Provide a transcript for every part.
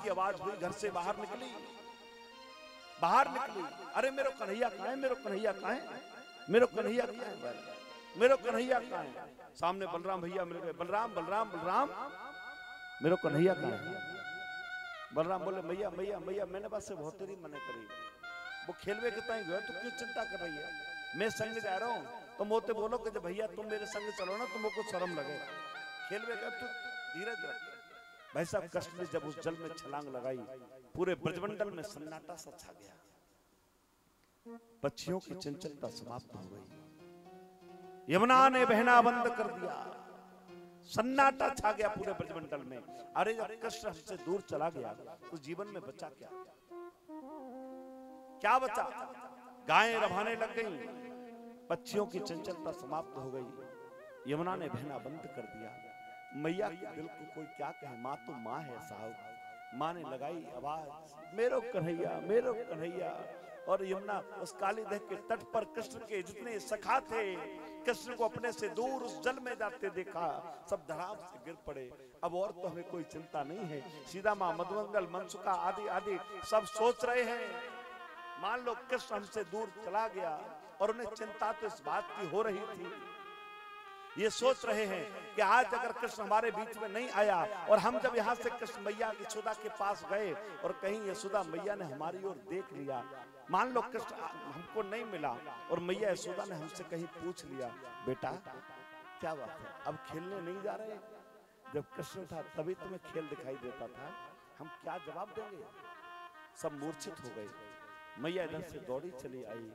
की आवाज हुई, घर से बाहर निकली। अरे मेरो कन्हैया कहाँ है, मेरो कन्हैया कहाँ है, मेरो कन्हैया कहाँ है, मेरो कन्हैया कहाँ है। सामने बलराम भैया मिल गए। बलराम बलराम बलराम, मेरो कन्हैया कहाँ है। बलराम बोले मैया मैया मैया मैंने बस से बहुत तेरी मने करी, वो खेलवे के ताई गए, तो क्यों चिंता कर रही है, मैं संग जा रहा हूँ। तो मोते बोलो कि जब भैया तुम मेरे संग चलो ना तो मुझको शर्म लगे, खेलवे का तू धीरज रख। भाई साहब कृष्ण ने जब उस जल में छलांग लगाई, पूरे ब्रजमंडल में सन्नाटा सा छा गया, पक्षियों की चंचलता समाप्त हो गई, यमुना ने बहना बंद कर दिया, सन्नाटा छा गया पूरे ब्रजमंडल में। अरे जब कृष्ण हमसे दूर चला गया तो जीवन में बचा क्या, क्या बचा। गायें रभाने लग गईं, पक्षियों की चंचलता समाप्त हो गई, यमुना ने बहना बंद कर दिया। मैया के दिल को कोई क्या कहे, माँ तो माँ है साहब। माँ ने लगाई आवाज, मेरो कन्हैया मेरो कन्हैया। और यमुना उस कालीदह के तट पर कृष्ण के जितने सखा थे, कृष्ण को अपने से दूर उस जल में जाते देखा, सब धड़ाम से गिर पड़े। अब और तो हमें कोई चिंता नहीं है, सीधा माँ मधुमंगल मनसुखा आदि आदि सब सोच रहे हैं, मान लो कृष्ण हमसे दूर चला गया। और उन्हें चिंता तो इस बात की हो रही थी, ये सोच रहे हैं कि आज अगर कृष्ण हमारे बीच में नहीं आया और हम जब यहाँ से कृष्ण मैया यशोदा के पास गए और कहीं यशोदा मैया ने हमारी ओर देख लिया, मान लो कृष्ण हमको नहीं मिला और मैया यशोदा ने हमसे कहीं पूछ लिया, बेटा क्या बात है, अब खेलने नहीं जा रहे। जब कृष्ण था तभी तुम्हें खेल दिखाई देता था, हम क्या जवाब देंगे। सब मूर्छित हो गए। मैया इधर से दौड़ी चली आई,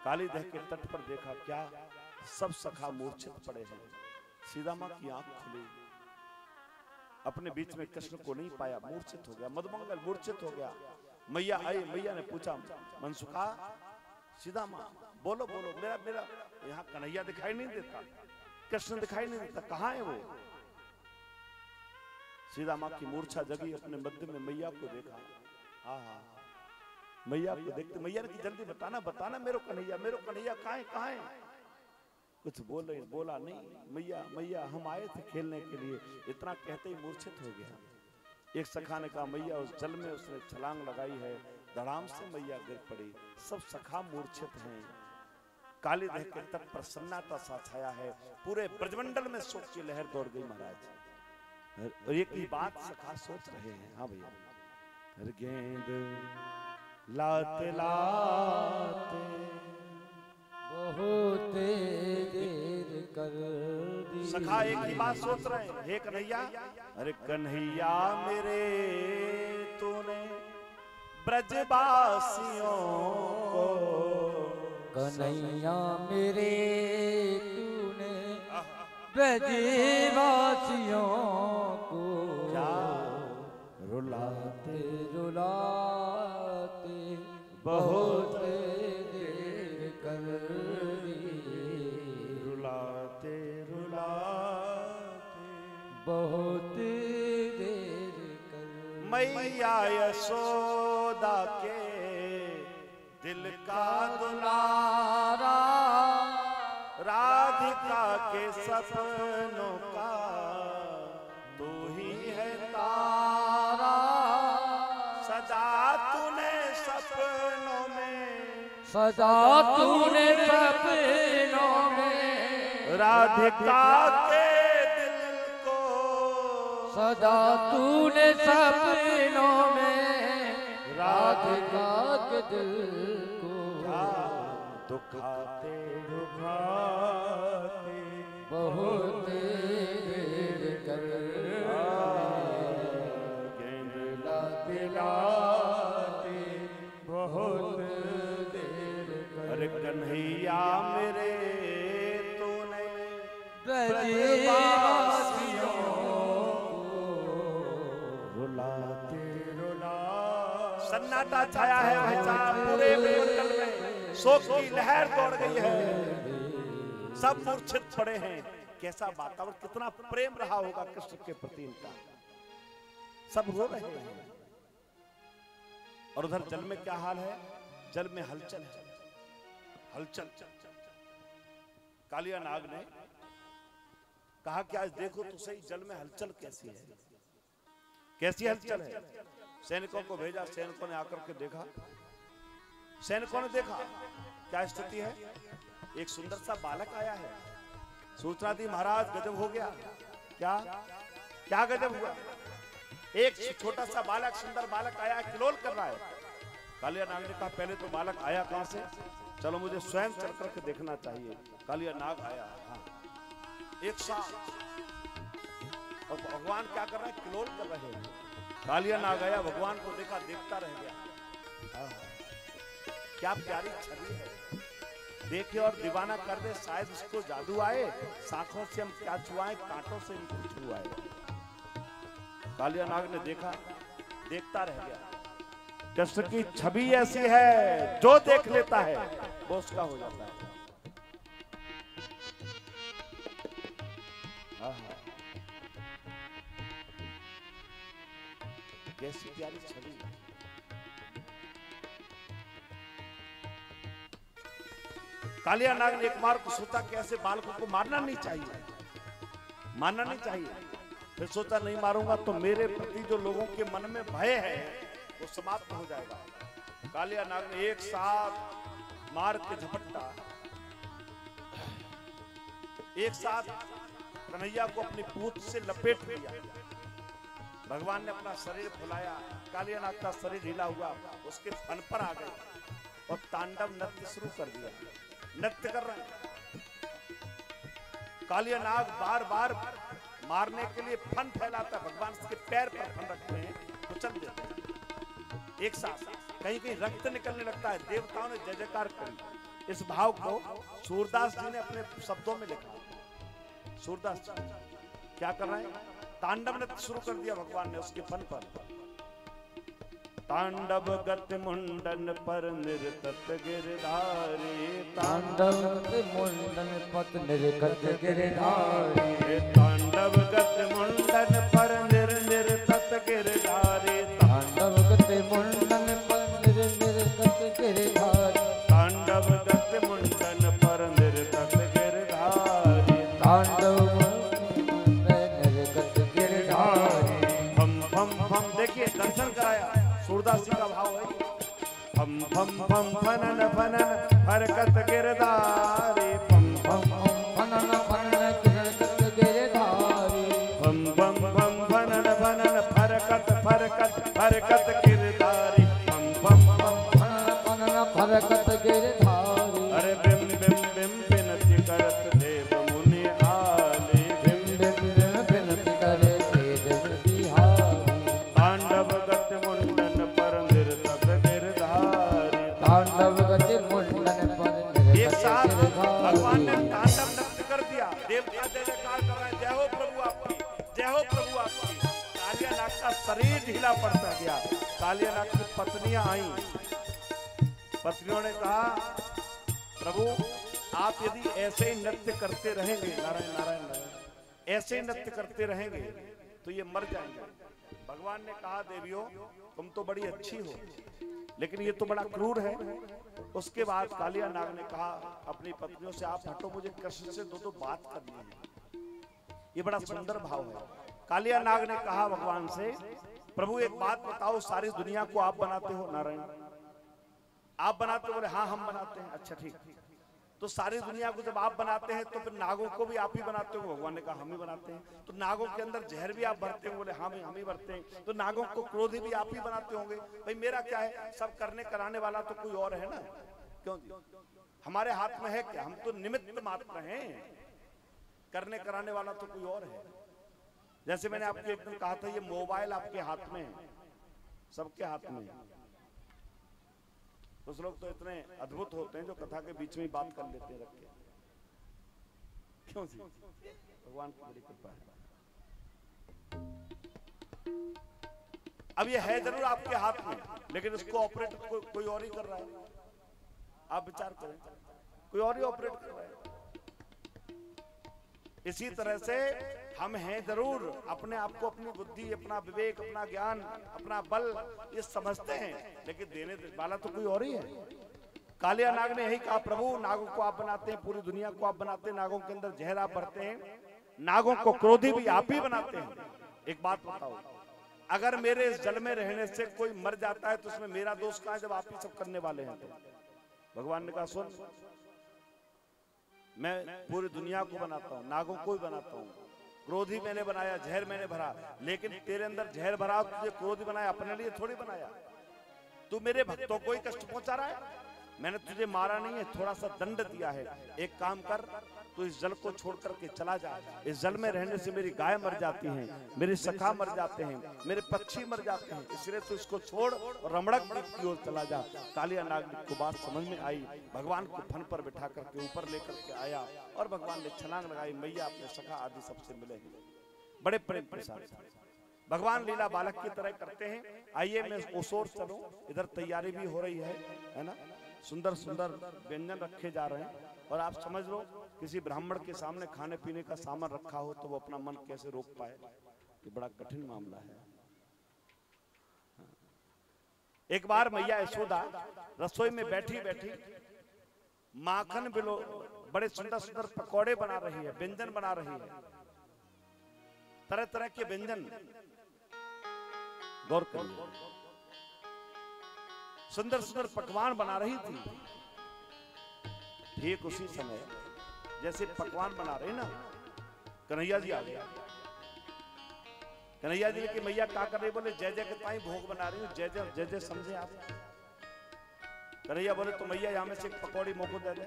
कालीदह के तट पर देखा, क्या सब सखा मूर्छित पड़े हैं। सीधा माँ की आंख खुली, अपने बीच में कृष्ण को नहीं पाया, मूर्छित हो गया। मधुमंगल मूर्छित हो गया। मैया आई, मैया ने पूछा, मनसुखा सीधा माँ बोलो बोलो, मेरा मेरा यहाँ कन्हैया दिखाई नहीं देता, कृष्ण दिखाई नहीं देता, कहाँ है वो। सीधा माँ की मूर्छा जगी, अपने मध्य में मैया को देखा। हाँ, मैया को देखते मैया ने जल्दी बताना बताना, मेरो कन्हैया कहाँ है कहाँ है। कुछ बोला नहीं। मैया मैया हम आए थे खेलने के लिए, इतना कहते ही मूर्छित हो गया। एक सखा ने कहा, मैया उस जल में उसने छलांग लगाई है, धड़ाम से मैया गिर पड़ी, सब सखा मूर्छित हैं। कालीदह के तट पर सन्नाटा सा छाया है, पूरे ब्रजमंडल में शोक की लहर दौड़ गई महाराज। और एक ही बात सखा सोच रहे हैं, हाँ भैया, गेंद लाते लाते बहुत देर कर दी। सखा एक ही बात सोच रहे हैं, हे कन्हैया, अरे कन्हैया मेरे तूने ब्रजवासियों को, कन्हैया मेरे तूने ब्रजवासियों को रुलाते रुलाते बहुत देर कर दी। रुलाते रुलाते बहुत देर कर। मैया यशोदा के दिल का दुलारा, राधिका के सपनों का तू ही है तारा। सदा तूने सपनों में, सदा तूने सपनों में राधिका के दिल को, सदा तूने सपनों में राधिका के दिल को दुखाते दुखाते बहुत देर कर। गेंद लाते लाते बहुत देर कर। अरे कन्हैया मेरे तूने ब्रजवासियों रुलाते रुलाते। सन्नाटा छाया है भाई साहब, पूरे ब्रजमंडल में शोक की लहर दौड़ गई है, सब मूर्छित पड़े हैं। कैसा वातावरण, कितना प्रेम रहा होगा कृष्ण के प्रति इनका, सब रो रहे हैं। और उधर जल में क्या हाल है, जल में हलचल है, हलचल। कालिया नाग ने कहा कि आज देखो तो सही जल में हलचल कैसी है, कैसी हलचल है। सैनिकों को भेजा, सैनिकों ने आकर के देखा, सैनिकों ने देखा क्या स्थिति है, एक सुंदर सा बालक आया है। सूचना दी महाराज गजब हो गया। क्या क्या गजब हुआ? एक छोटा सा बालक, सुंदर बालक आया, किलोल कर रहा है। कालिया नाग ने कहा पहले तो बालक आया कहां से, चलो मुझे स्वयं चल करके देखना चाहिए। कालिया नाग आया, हाँ एक साथ, और भगवान क्या कर रहे हैं, किलोल कर रहे हैं। कालिया नाग आया, भगवान को देखा, देखता रह गया। क्या प्यारी छवि है, देखे और दीवाना कर दे। शायद इसको जादू आए, शाखों से हम क्या छुआए, कांटों से इनको छुआए। कालिया नाग ने देखा, देखता रह गया। कृष्ण की छवि ऐसी है, जो देख लेता है वो उसका हो जाता है। कैसी प्यारी छवि। कालिया नाग ने एक बार को सोचा कि ऐसे बालकों को मारना नहीं चाहिए, मारना नहीं चाहिए। फिर सोचा नहीं मारूंगा तो मेरे प्रति जो लोगों के मन में भय है वो समाप्त हो जाएगा। कालिया नाग ने एक साथ मार के झपट्टा, एक साथ कन्हैया को अपनी पूंछ से लपेट लिया। भगवान ने अपना शरीर फुलाया, कालिया नाग का शरीर ढीला हुआ, उसके फन पर आ गए और तांडव नृत्य शुरू कर दिया। नृत्य कर रहे हैं। कालिया नाग बार बार मारने के लिए फन फैलाता है, भगवान उसके पैर पर फन रखते हैं, कुचल देते हैं एक साथ। कहीं कहीं रक्त निकलने लगता है। देवताओं ने जय जयकार करी। इस भाव को सूरदास जी ने अपने शब्दों में लिखा। सूरदास जी क्या कर रहे हैं, तांडव नृत्य शुरू कर दिया भगवान ने उसके फन पर। तांडव गति मुंडन पर निर्तत गिरधारी, तांडव गति मुंडन पत निर्गत गिरधारी, तांडव गति मुंडन पर निर्तत गिरधारी, तांडव गति मुंडन पर निर्गत गिरधारी, तांडव गति मुंडन पर निर्तत गिरधारी, तांडव निर्गत गिरधारी। फम फम फम, देखिए दर्शन कराया, सूरदास जी का भाव है। फम फम फम फनन फनन हरकत गिरधारी, फम फम फनन फनन गिरगत गिरधारी, फम फम फम फनन फनन फरकत फरकत हरकत गिरधारी, फम फम फम फनन फनन फरकत गिरधारी। अरे बिम बिम बिम बिनती करत देव मुनि आले, बिम बिन बिन बिनती करे देव बिहारी, तांडव गति मुंडन पर निर्तत गिरधारी। तांडव गति मुंडन पर एक साथ निर्गत भगवान ने गिरधारी। तांडव नृत्य कर दिया। देवता जय जयकार कर रहे हैं, जय हो प्रभु आपकी, जय हो प्रभु आपकी। कालिया नाग का शरीर ढीला पड़ता गया। कालिया नाग की पत्नियां आई, पत्नियों ने कहा प्रभु आप यदि ऐसे ही नृत्य करते रहेंगे, नारायण नारायण नारायण, ऐसे ही नृत्य करते रहेंगे तो ये मर जाएंगे। भगवान ने कहा देवियों तुम तो बड़ी अच्छी हो, लेकिन ये तो बड़ा क्रूर है। उसके बाद कालिया नाग ने कहा अपनी पत्नियों से आप हटो, मुझे कृष्ण से दो बात करनी है। ये बड़ा सुंदर भाव है। कालिया नाग ने कहा भगवान से प्रभु एक बात बताओ, सारी दुनिया को आप बनाते हो? नारायण आप बनाते हो? बोले हाँ हम बनाते हैं। अच्छा ठीक, तो सारी दुनिया को जब आप बनाते हैं तो फिर नागों को भी आप ही बनाते हो? भगवान ने कहा हम ही बनाते हैं। तो नागों के अंदर जहर भी आप भरते हो? बोले हाँ हम ही भरते हैं। तो नागों को क्रोधी भी आप ही बनाते होंगे? भाई मेरा क्या है, सब करने कराने वाला तो कोई और है ना, क्यों जी हमारे हाथ में है क्या, हम तो निमित्त मात्र हैं, करने कराने वाला तो कोई और है। जैसे मैंने आपको एक दिन कहा था ये मोबाइल आपके हाथ में है, सबके हाथ में है। कुछ लोग तो इतने अद्भुत होते हैं जो कथा के बीच में ही बात कर लेते हैं रख के, क्यों जी, भगवान की बड़ी कृपा है। अब ये है जरूर आपके हाथ में, लेकिन इसको ऑपरेट कोई और ही कर रहा है। आप विचार करें, कोई और ही ऑपरेट कर रहा है। इसी तरह से हम हैं जरूर, अपने आप को अपनी बुद्धि, अपना विवेक, अपना ज्ञान, अपना बल ये समझते हैं, लेकिन देने वाला तो कोई और ही है। कालिया नाग ने यही कहा प्रभु नागों को आप बनाते हैं, पूरी दुनिया को आप बनाते हैं, नागों के अंदर जहर आप भरते हैं, नागों को क्रोधी भी आप ही बनाते हैं। एक बात बताओ, अगर मेरे इस जल में रहने से कोई मर जाता है तो उसमें मेरा दोष कहां है, जब आप ही सब करने वाले हैं। तो भगवान ने कहा सुन, मैं पूरी दुनिया को बनाता हूं, नागों को भी बनाता हूं, क्रोधी मैंने बनाया, जहर मैंने भरा, लेकिन तेरे अंदर जहर भरा, तुझे क्रोधी बनाया, अपने लिए थोड़ी बनाया। तू मेरे भक्तों को ही कष्ट पहुंचा रहा है, मैंने तुझे मारा नहीं है, थोड़ा सा दंड दिया है। एक काम कर, तू इस जल को छोड़ करके चला जा। इस जल में रहने से मेरी गाय मर जाती हैं, मेरे सखा मर जाते हैं, मेरे पक्षी मर जाते हैं, इसलिए तू इसको छोड़ और रमणक द्वीप की ओर चला जा। कालिया नाग को बात समझ में आई, भगवान को फन पर बिठा करके ऊपर लेकर के आया और भगवान ने छलांग लगाई, मैया अपने सखा आदि सबसे मिले। बड़े प्रेम के साथ भगवान लीला बालक की तरह करते हैं। आइए मैं उस ओर चलूं, इधर तैयारी भी हो रही है ना, सुंदर सुंदर व्यंजन रखे जा रहे हैं। और आप समझ लो, किसी ब्राह्मण के सामने खाने पीने का सामान रखा हो तो वो अपना मन कैसे रोक पाए, ये बड़ा कठिन मामला है। एक बार मैया यशोदा रसोई में बैठी बैठी माखन बिलो बड़े सुंदर सुंदर पकौड़े बना रही है, व्यंजन बना रही है, तरह तरह के व्यंजन। गौर करिए, सुंदर सुंदर पकवान बना रही थी। ठीक उसी समय जैसे पकवान बना रहे ना, कन्हैया जी आ गया। कन्हैया जी ने कि मैया क्या कर रही, बोले जय जय के ताई भोग बना रही हूँ, जय जय जय जय समझे आप। कन्हैया बोले तो मैया यहाँ में से एक पकौड़ी मोको दे दे।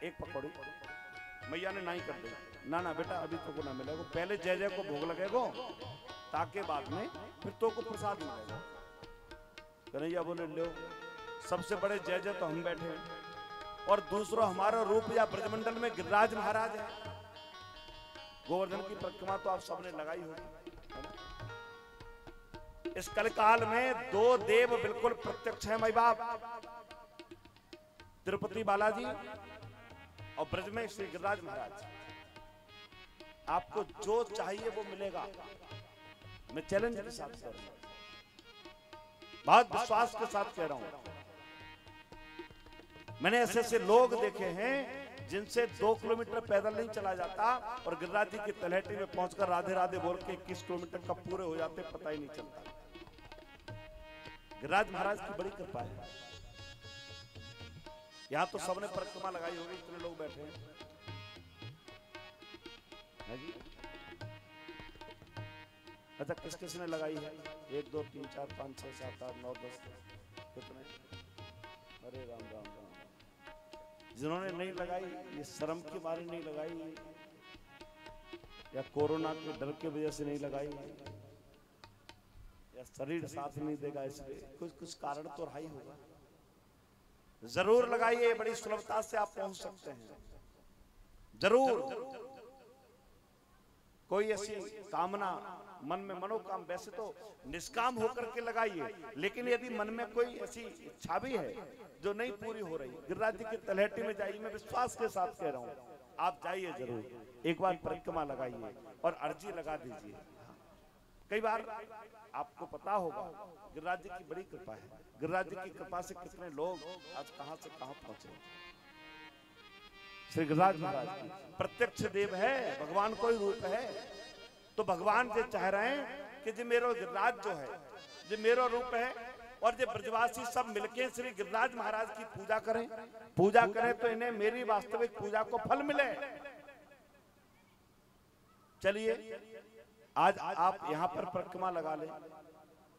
एक पकौड़ी मैया ने नहीं कर दी, ना ना बेटा अभी तो को ना मिलेगा, पहले जय जय को भोग लगेगा, ताकि बाद में फिर तो को प्रसाद मिलेगा। कन्हैया बोले लो, सबसे बड़े जय जय तो हम बैठे हैं, और दूसरा हमारा रूप या ब्रजमंडल में गिरिराज महाराज है। गोवर्धन की परिक्रमा तो आप सबने लगाई होगी। इस कलकाल में दो देव बिल्कुल प्रत्यक्ष है माई बाप, तिरुपति बालाजी और ब्रज में श्री गिरिराज महाराज। आपको जो चाहिए वो मिलेगा, मैं चैलेंज के साथ कह रहा हूं, बहुत विश्वास के साथ कह रहा हूं। मैंने ऐसे ऐसे लोग देखे हैं जिनसे 2 किलोमीटर पैदल नहीं चला जाता और गिरिराज जी की तलहटी में पहुंचकर राधे राधे बोल के 21 किलोमीटर कब पूरे हो जाते पता ही नहीं चलता। गिरिराज महाराज की बड़ी कृपा है। यहां तो सबने परिक्रमा लगाई होगी, इतने लोग बैठे हैं जी। अच्छा, किस किस ने लगाई है? 1 2 3 4 5 6 7 8 9 10 कितने? अरे राम राम राम। जिन्होंने नहीं लगाई, ये शर्म के मारे नहीं लगाई, या कोरोना के डर की वजह से नहीं लगाई, या शरीर साथ नहीं देगा इसलिए, कुछ कारण तो रहा ही होगा। जरूर लगाइए, बड़ी सुलभता से आप पहुंच सकते हैं। जरूर कोई ऐसी कामना मन में मनोकाम, वैसे तो निष्काम होकर के लगाइए, लेकिन यदि मन में कोई ऐसी इच्छा भी है जो नहीं पूरी हो रही, गिरिराज जी की तलहटी में जाइए। मैं विश्वास के साथ कह रहा हूं, आप जाइए जरूर, एक बार परिक्रमा लगाइए और अर्जी लगा दीजिए। कई बार आपको पता होगा गिरिराज जी की बड़ी कृपा है। गिरिराज जी की कृपा से कितने लोग आज कहां से कहां पहुंचे। श्री गिरिराज महाराज प्रत्यक्ष देव है, भगवान कोई रूप है। तो भगवान जो चाह रहे हैं कि जो मेरो गिरिराज जो है, जो मेरो रूप है, और जो ब्रजवासी सब मिलके श्री गिरिराज महाराज की पूजा करें तो इन्हें मेरी वास्तविक पूजा को फल मिले। चलिए आज आप यहाँ पर परिक्रमा लगा लें,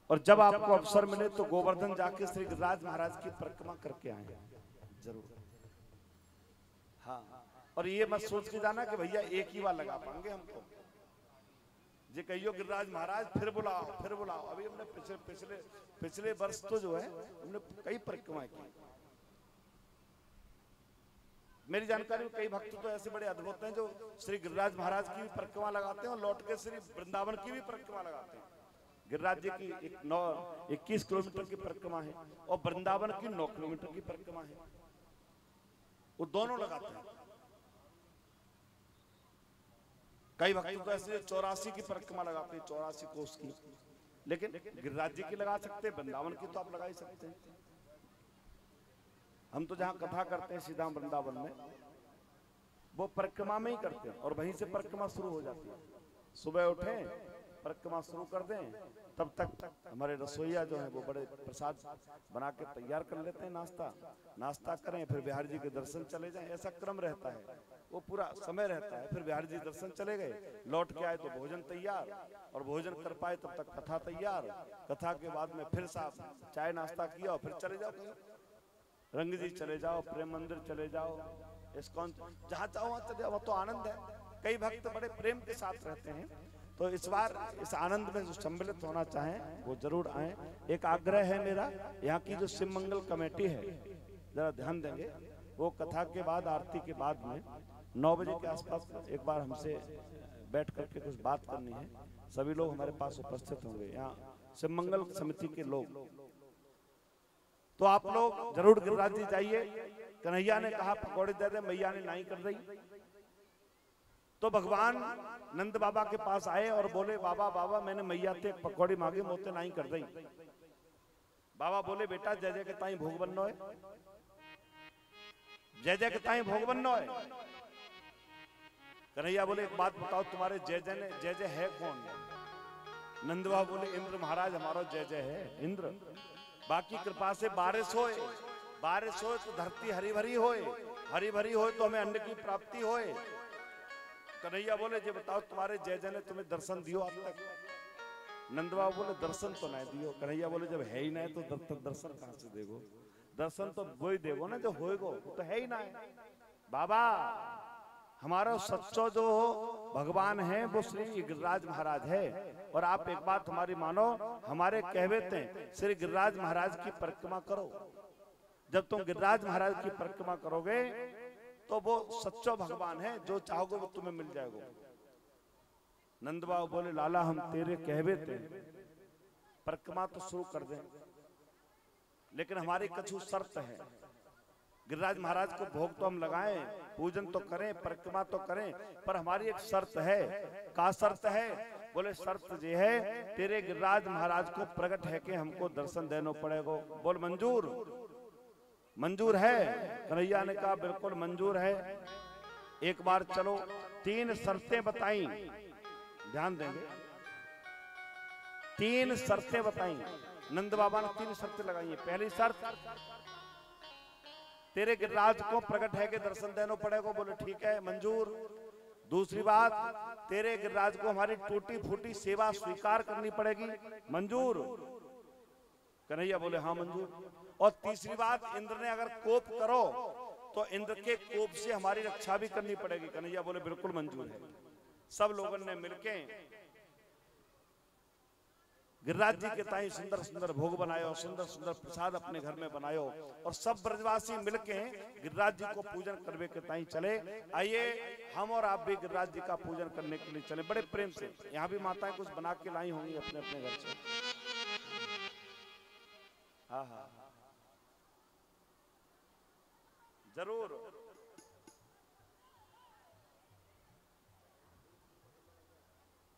और जब आपको अवसर मिले तो गोवर्धन जाके श्री गिरिराज महाराज की परिक्रमा करके आए जरूर। हाँ, और ये मत सोच के जाना कि भैया एक ही बार लगा पाएंगे हम तो। जे कहियो गिरिराज महाराज फिर बुलाओ। अभी हमने पिछले वर्ष तो जो है हमने कई परिक्रमाएं की। मेरी जानकारी में कई भक्त तो ऐसे बड़े अद्भुत हैं जो श्री गिरिराज महाराज की भी परिक्रमा लगाते हैं और लौट के श्री वृंदावन की भी परिक्रमा लगाते हैं। गिरिराज जी की 21 किलोमीटर की परिक्रमा है और वृंदावन की 9 किलोमीटर की परिक्रमा है, वो दोनों लगाते हैं। कई भक्त तो ऐसे 84 की परिक्रमा लगाते हैं, 84 कोस की, लेकिन गिरिराज जी की लगा सकते हैं, वृंदावन की तो आप लगा ही सकते हैं। हम तो जहां कथा करते हैं सीधा वृंदावन में, वो परिक्रमा में ही करते हैं और वहीं से परिक्रमा शुरू हो जाती है। सुबह उठे परिक्रमा शुरू कर दें, तब तक हमारे रसोईया जो है वो बड़े प्रसाद बना के तैयार कर लेते हैं। नाश्ता करें, फिर बिहार जी के दर्शन चले जाएं, ऐसा क्रम रहता है, वो पूरा समय रहता है। फिर बिहार जी दर्शन चले गए, लौट के आए तो भोजन तैयार, और भोजन कर पाए तब तक कथा तैयार। कथा के बाद में फिर साहब चाय नाश्ता किया और फिर चले जाओ कहीं, रंग जी चले जाओ, प्रेम मंदिर चले जाओ, इस्कॉन, जहाँ चाहो वहाँ चले जाओ, वो तो आनंद है। कई भक्त बड़े प्रेम के साथ रहते हैं, तो इस बार इस आनंद में जो सम्मिलित होना चाहें वो जरूर आए। एक आग्रह है मेरा, यहाँ की जो शिव मंगल कमेटी है जरा ध्यान देंगे, वो कथा के बाद, आरती के बाद में 9 बजे के आसपास एक बार हमसे बैठ करके कुछ बात करनी है। सभी लोग हमारे पास उपस्थित होंगे, यहाँ शिव मंगल समिति के लोग। तो आप लोग जरूर गिरिराज जी जाइए। कन्हैया ने कहा पकौड़े दे दे, मैया ने नहीं कर रही, तो भगवान नंद बाबा के पास आए और बोले बाबा बाबा मैंने मैया ते पकौड़ी मांगे, मोते नहीं कर रही। बाबा बोले बेटा जय जय के ताई भोग बननो है, जय जय के ताई भोग बननो है। कन्हैया बोले एक बात बताओ, तुम्हारे जय जय है कौन? नंद बाबा बोले इंद्र महाराज हमारा जय जय है, इंद्र। बाकी कृपा से बारिश होए, बारिश हो तो धरती हरी भरी होए, हरी भरी हो तो हमें अन्न की प्राप्ति होए। कन्हैया बोले जे बताओ तुम्हारे जय जय ने तुम्हें दर्शन दियो आज तक? नंद बाबा बोले दर्शन तो नहीं दियो। कन्हैया बोले जब है ही नहीं तो दर्शन कहां से देगो? दर्शन तो वही देगो ना जो होएगो, तो है ही ना है। बाबा हमारा सच्चो जो भगवान है वो श्री गिरिराज महाराज है। और आप एक बात हमारी मानो, हमारे कहवेते हैं श्री गिरिराज महाराज की परिक्रमा करो। जब तुम गिरिराज महाराज की परिक्रमा करोगे तो वो सच्चो भगवान है, जो चाहोगे वो तुम्हें मिल जाएगा। नंद बाबा बोले लाला हम तेरे कहवेते परिक्रमा तो शुरू कर दें, लेकिन हमारी कछु शर्त है। गिरिराज महाराज को भोग तो हम लगाएं, पूजन तो करें, परिक्रमा तो करें, पर हमारी एक शर्त है। क्या शर्त है? बोले शर्त ये है तेरे गिरिराज महाराज को प्रकट है कि हमको दर्शन देना पड़ेगा। बोल मंजूर? मंजूर है? कन्हैया ने कहा बिल्कुल मंजूर है। एक बार चलो 3 शर्तें बताई, ध्यान देंगे। 3 शर्तें बताई नंद बाबा ने, 3 शर्तें लगाई हैं। पहली शर्त तेरे गिरिराज को प्रकट है कि दर्शन देना पड़ेगा। बोले ठीक है मंजूर। दूसरी बात तेरे गिरिराज को हमारी टूटी फूटी सेवा स्वीकार करनी पड़ेगी। मंजूर? कन्हैया बोले हाँ मंजूर। और तीसरी बात इंद्र ने अगर कोप करो तो इंद्र के कोप से हमारी रक्षा भी करनी पड़ेगी। कन्हैया बोले बिल्कुल मंजूर है। सब लोगों ने मिलके गिरिराज जी के ताई सुंदर सुंदर भोग बनायो, सुंदर सुंदर प्रसाद अपने घर में बनायो, और सब ब्रजवासी मिलके गिरिराज जी को पूजन करने के ताई चले। आइए हम और आप भी गिरिराज जी का पूजन करने के लिए चले, बड़े प्रेम से। यहाँ भी माताएं कुछ बना के लाई होंगी अपने अपने घर से। हाँ हाँ जरूर।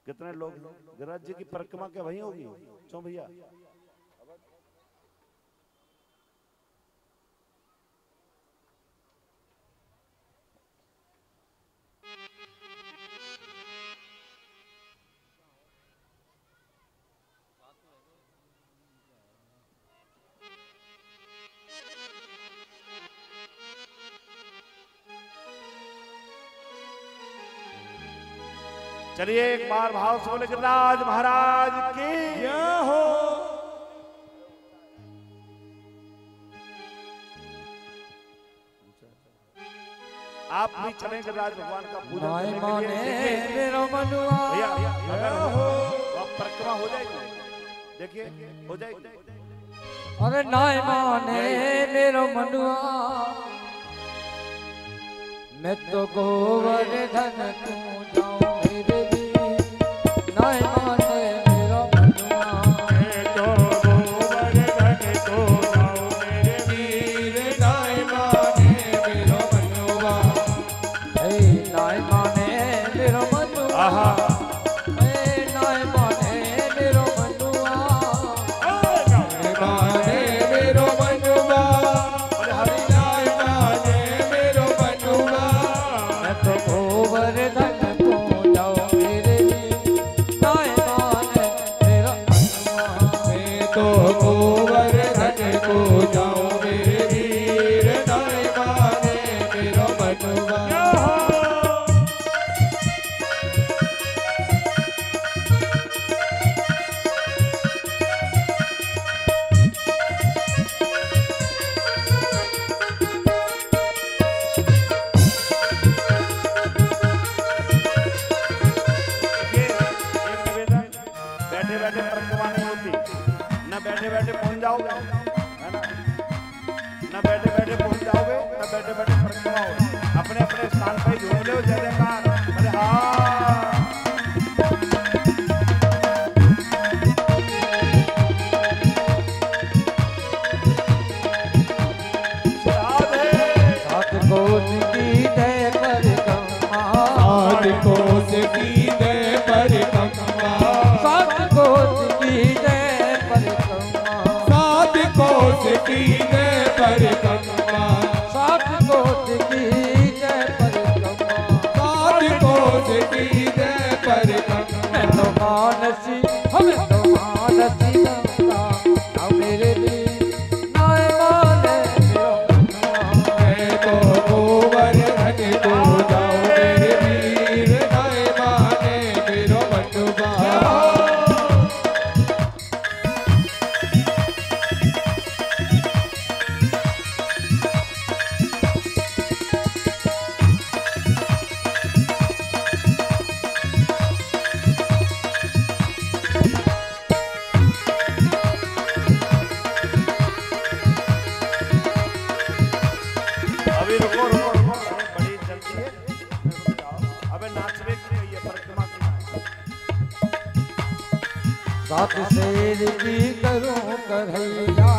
कितने लोग? गिरिराज जी की परिक्रमा क्या वही होगी? क्यों भैया? चलिए एक बार भाव से बोले गिरिराज महाराज की जय हो। आप भी चलें गिरिराज भगवान का पूजन करने के लिए। भैया अगर हो तो आप परिक्रमा हो जाएगी, देखिए हो जाएगी। अरे नाय माने मेरो मनुआ, मैं तो गोवर्धन तू जाऊं मेरे भी। नाय माने मेरो मनुआ, मैं तो गोवर्धन तू जाऊं मेरे वीर। नाय माने मेरो मनुआ, हे नाय माने मेरो मनुआ, हे नाय माने मेरो मनुआ, नाय माने मेरो मनुआ, हरि नाय माने मेरो मनुआ, मैं तो गोवर्धन तू जाऊं मेरे भी। नाय गोवर्धन को जाऊं मेरे वीर, नहीं माने मेरो मनवा। बैठे बैठे परिक्रमा नहीं होती, न बैठे बैठे पहुंच जाओगे, है ना, न बैठे बैठे पहुंच जाओगे, न बैठे बैठे परिक्रमा होगी। अपने अपने स्थान पर घूम लो, जय जयकार, अरे हाँ। सात कोस की जय परिक्रमा, सात कोस की जय परिक्रमा, सात कोस की जय परिक्रमा, सात कोस की जय परिक्रमा, सात कोस की जय परिक्रमा, सात कोस की जय परिक्रमा। मैं तो मानसी, हमें तो मानसी गंगा, ना मेरे लिए नाय माने मेरो मनवा। मैं तो गोवर्धन को जाऊं मेरे वीर, नहीं माने मेरो मनवा। अभी रुको रुको रुको, अरे बड़ी जल्दी है, रुक जाओ। अबे नाचने के लिए ये परिक्रमा की। सात शेर की करूं करैया,